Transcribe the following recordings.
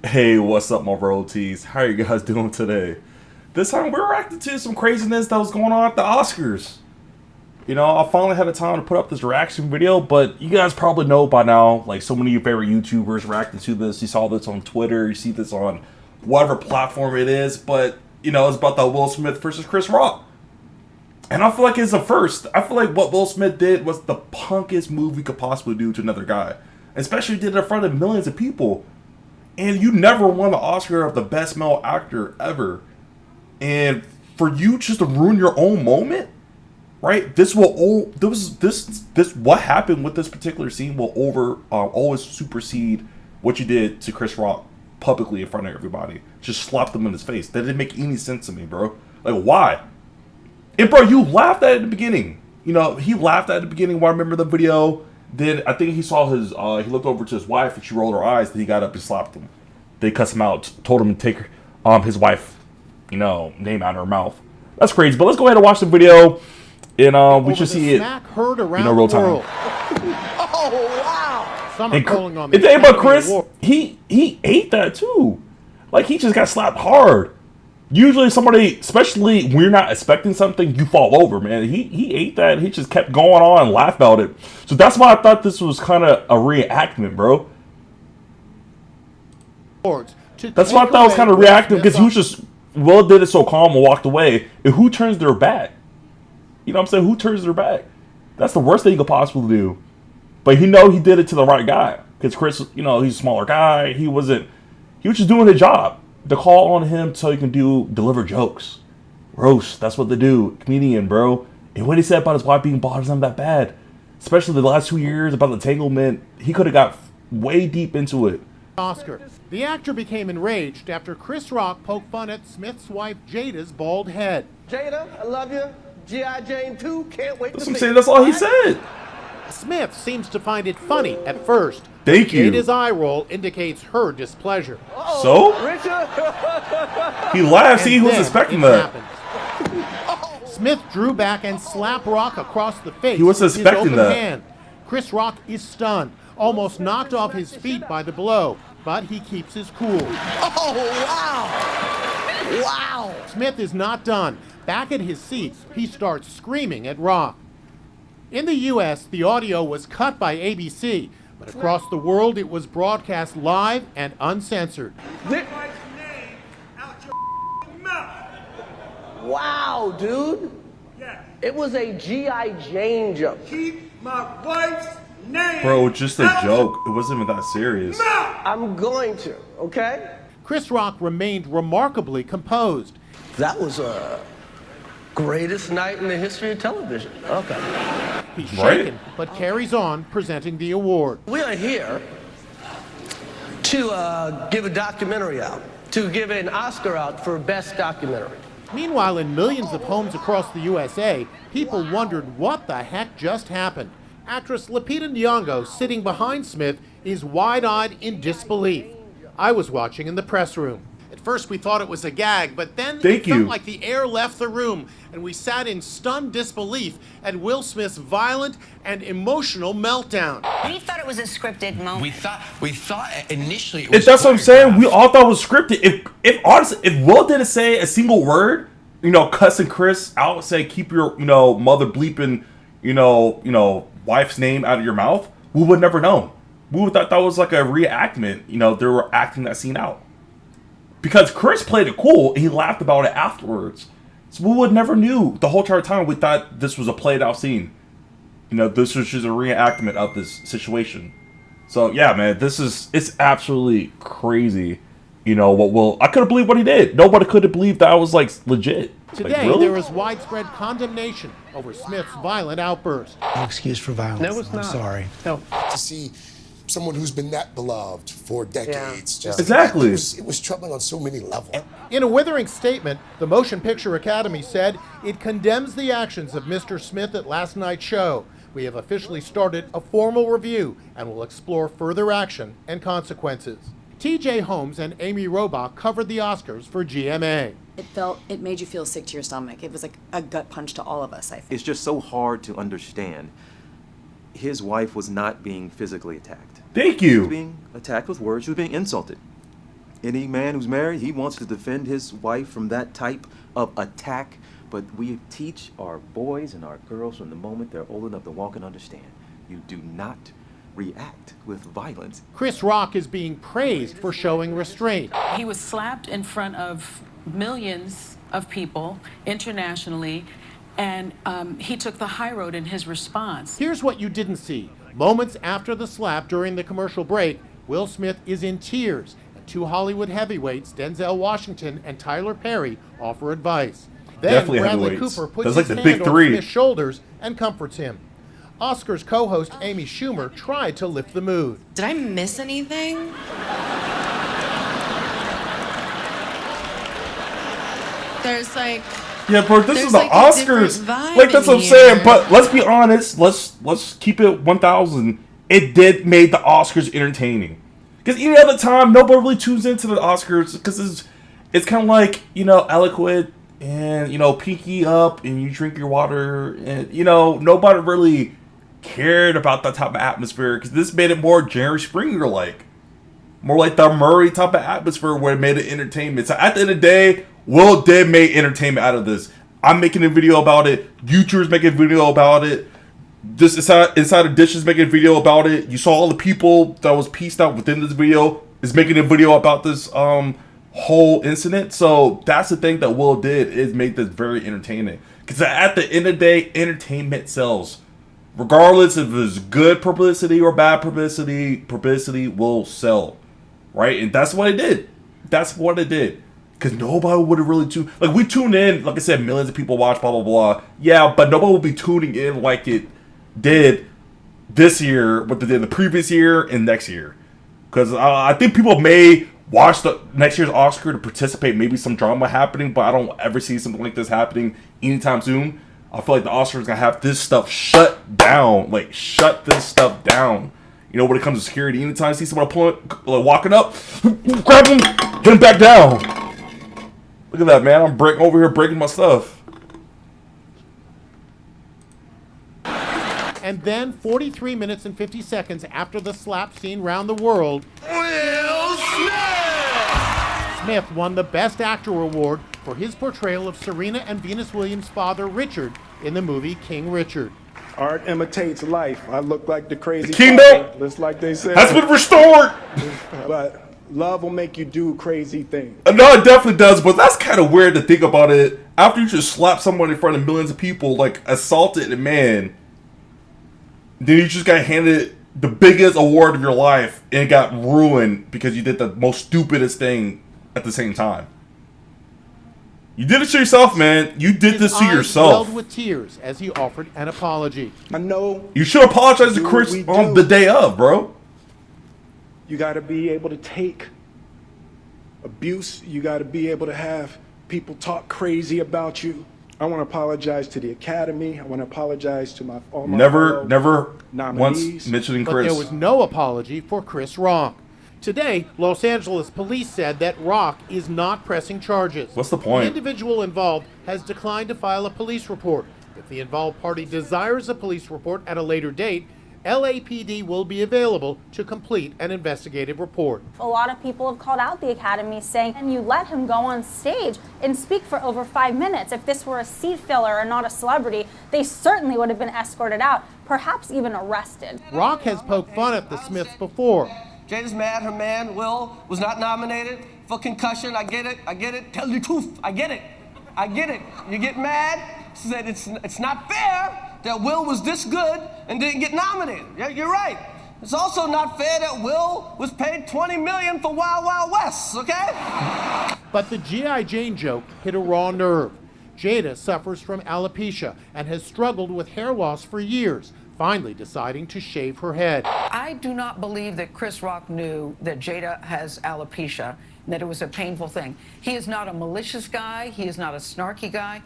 Hey, what's up, my royalties? How are you guys doing today? This time we're reacting to some craziness that was going on at the Oscars. You know, I finally had the time to put up this reaction video, but you guys probably know by now, like so many of your favorite YouTubers reacted to this. You saw this on Twitter, you see this on whatever platform it is, but, you know, it's about the Will Smith versus Chris Rock. And I feel like it's a first. I feel like what Will Smith did was the punkest move we could possibly do to another guy. Especially did it in front of millions of people. And you never won the Oscar of the best male actor ever. And for you just to ruin your own moment, right? This will what happened with this particular scene will always supersede what you did to Chris Rock publicly in front of everybody. Just slapped him in his face. That didn't make any sense to me, bro. Like, why? And bro, you laughed at it at the beginning. You know, he laughed at it at the beginning. I remember the video. Then I think he saw his, he looked over to his wife and she rolled her eyes. Then he got up and slapped him. They cussed him out, told him to take his wife, you know, name out of her mouth. That's crazy. But let's go ahead and watch the video. And we should see it, heard around you know, real time. Oh, wow. Some are calling on the thing about Chris, he ate that too. Like, he just got slapped hard. Usually somebody, especially when you're not expecting something, you fall over, man. He ate that. He just kept going on and laughed about it. So that's why I thought this was kind of a reenactment, bro. That's why I thought it was kind of reactive, because he was just, Will did it so calm and walked away. And who turns their back? You know what I'm saying? Who turns their back? That's the worst thing you could possibly do. But he did it to the right guy. Because Chris, you know, he's a smaller guy. He was just doing his job. To call on him so he can deliver jokes. Roast, that's what they do. Comedian, bro. And what he said about his wife being bothered isn't that bad. Especially the last 2 years about the entanglement. He could have got way deep into it. Oscar. The actor became enraged after Chris Rock poked fun at Smith's wife Jada's bald head. Jada, I love you. G.I. Jane 2, can't wait to see. That's all he said. Smith seems to find it funny at first. Thank you. Jada's eye roll indicates her displeasure. So? He laughed. See, he was expecting that. Smith drew back and slapped Rock across the face. He was expecting that. Hand. Chris Rock is stunned, almost knocked off his feet by the blow, but he keeps his cool. Oh, wow! Wow! Smith is not done. Back at his seat, he starts screaming at Rock. In the U.S., the audio was cut by ABC, but across the world, it was broadcast live and uncensored. Wow, dude. Yeah. It was a G.I. Jane joke. Keep my wife's name. Bro, just a joke. It wasn't even that serious. I'm going to, okay? Chris Rock remained remarkably composed. That was a greatest night in the history of television. Okay. He's shaken, but carries on presenting the award. We are here to give a documentary out, to give an Oscar out for Best Documentary. Meanwhile, in millions of homes across the USA, people wondered what the heck just happened. Actress Lupita Nyong'o, sitting behind Smith, is wide-eyed in disbelief. I was watching in the press room. At first, we thought it was a gag, but then it felt like the air left the room, and we sat in stunned disbelief at Will Smith's violent and emotional meltdown. We thought it was a scripted moment. We thought initially it was. That's what I'm saying. We all thought it was scripted. If honestly, if Will didn't say a single word, you know, cussing Chris out, say keep your, you know, mother bleeping, you know, wife's name out of your mouth, we would never know. We would thought that was like a reenactment. You know, they were acting that scene out. Because Chris played it cool, and he laughed about it afterwards. So we would never knew. The whole entire time, we thought this was a played out scene. You know, this was just a reenactment of this situation. So, yeah, man, it's absolutely crazy. You know, I couldn't believe what he did. Nobody could have believed that was, like, legit. Today, like, really? there is widespread condemnation over Smith's violent outburst. No excuse for violence. No, it's not. I'm sorry. No. To see someone who's been that beloved for decades. Yeah. Exactly. It was troubling on so many levels. In a withering statement, the Motion Picture Academy said it condemns the actions of Mr. Smith at last night's show. We have officially started a formal review and will explore further action and consequences. TJ Holmes and Amy Robach covered the Oscars for GMA. It made you feel sick to your stomach. It was like a gut punch to all of us, I think. It's just so hard to understand. His wife was not being physically attacked. Thank She was you. being attacked with words. She was being insulted. Any man who's married, he wants to defend his wife from that type of attack. But we teach our boys and our girls from the moment they're old enough to walk and understand. You do not react with violence. Chris Rock is being praised for showing restraint. He was slapped in front of millions of people internationally, and he took the high road in his response. Here's what you didn't see. Moments after the slap during the commercial break, Will Smith is in tears, and two Hollywood heavyweights, Denzel Washington and Tyler Perry, offer advice. Then Definitely Bradley heavyweights. Cooper puts That's like his the hand big on three. Smith's shoulders and comforts him. Oscars co-host Amy Schumer tried to lift the mood. Did I miss anything? There's like... Yeah, bro, this is the like a Oscars. different vibe Like, that's in what I'm saying. here. But let's be honest. Let's keep it 1,000. It did made the Oscars entertaining. Because any other time, nobody really tunes into the Oscars because it's kind of like, you know, eloquent and, you know, pinky up and you drink your water and, you know, nobody really cared about that type of atmosphere because this made it more Jerry Springer like. More like the Murray type of atmosphere where it made it entertainment. So at the end of the day, Will did make entertainment out of this. I'm making a video about it. YouTubers making a video about it. Just inside of Dishes making a video about it. You saw all the people that was pieced out within this video is making a video about this whole incident. So that's the thing that Will did is make this very entertaining. Because at the end of the day, entertainment sells. Regardless if it's good publicity or bad publicity, publicity will sell. Right? And that's what it did. That's what it did. Because nobody would have really tuned... Like, we tuned in, like I said, millions of people watch, blah, blah, blah. Yeah, but nobody will be tuning in like it did this year, what they did the previous year and next year. Because I think people may watch the next year's Oscar to participate, maybe some drama happening, but I don't ever see something like this happening anytime soon. I feel like the Oscars are going to have this stuff shut down. Like, shut this stuff down. You know, when it comes to security, anytime you see someone walking up, grab him, get him back down. Look at that, man. I'm over here breaking my stuff. And then 43 minutes and 50 seconds after the slap seen round the world, Will Smith! Smith won the Best Actor award for his portrayal of Serena and Venus Williams' father, Richard, in the movie King Richard. Art imitates life. I look like the crazy kingdom father, just like they said. has been restored. But love will make you do crazy things. No, it definitely does, but that's kind of weird to think about it. After you just slap someone in front of millions of people, like assaulted a man, then you just got handed the biggest award of your life and it got ruined because you did the most stupidest thing at the same time. You did it to yourself, man. You did this to His eyes yourself. welled with tears as he offered an apology. I know. You should apologize to Do Chris what we on do. the day of, bro. You got to be able to take abuse. You got to be able to have people talk crazy about you. I want to apologize to the Academy. I want to apologize to all my fellow Never once nominees. mentioning But Chris. there was no apology for Chris Rock. Today, Los Angeles police said that Rock is not pressing charges. What's the point? The individual involved has declined to file a police report. If the involved party desires a police report at a later date, LAPD will be available to complete an investigative report. A lot of people have called out the Academy saying, and you let him go on stage and speak for over 5 minutes. If this were a seat filler and not a celebrity, they certainly would have been escorted out, perhaps even arrested. Rock has poked fun at the Smiths before. Jada's mad her man, Will, was not nominated for concussion. I get it. Tell the truth. I get it. You get mad? She said it's not fair that Will was this good and didn't get nominated. Yeah, you're right. It's also not fair that Will was paid $20 million for Wild Wild West, okay? But the G.I. Jane joke hit a raw nerve. Jada suffers from alopecia and has struggled with hair loss for years, finally deciding to shave her head. I do not believe that Chris Rock knew that Jada has alopecia and that it was a painful thing. He is not a malicious guy. He is not a snarky guy.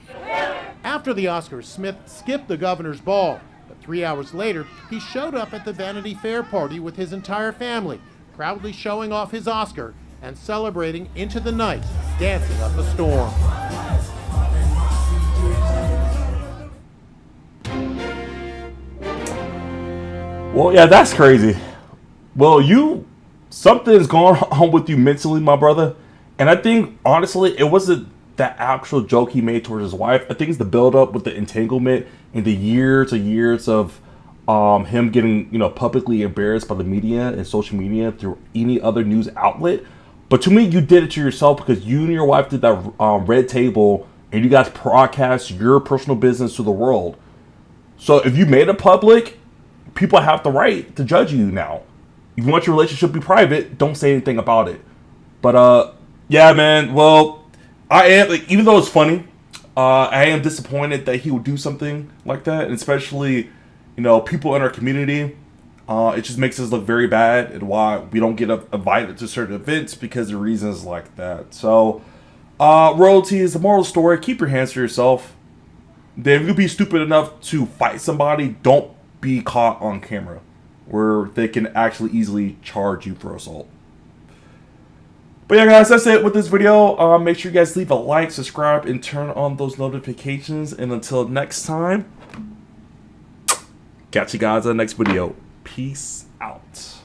After the Oscars, Smith skipped the governor's ball, but 3 hours later, he showed up at the Vanity Fair party with his entire family, proudly showing off his Oscar and celebrating into the night, dancing up a storm. Well, yeah, that's crazy. Well, you something's going on with you mentally, my brother. And I think, honestly, it wasn't that actual joke he made towards his wife. I think it's the build-up with the entanglement and the years and years of him getting, publicly embarrassed by the media and social media through any other news outlet. But to me, you did it to yourself because you and your wife did that red table and you guys broadcast your personal business to the world. So if you made it public, people have the right to judge you now. If you want your relationship to be private, don't say anything about it. But yeah, man. Well, I am, even though it's funny, I am disappointed that he would do something like that, and especially, people in our community. It just makes us look very bad, and why we don't get invited to certain events because of reasons like that. So, royalty is the moral of the story. Keep your hands to yourself. Then if you be stupid enough to fight somebody, don't be caught on camera where they can actually easily charge you for assault. But yeah, guys, that's it with this video. Make sure you guys leave a like, subscribe, and turn on those notifications. And until next time, catch you guys in the next video. Peace out.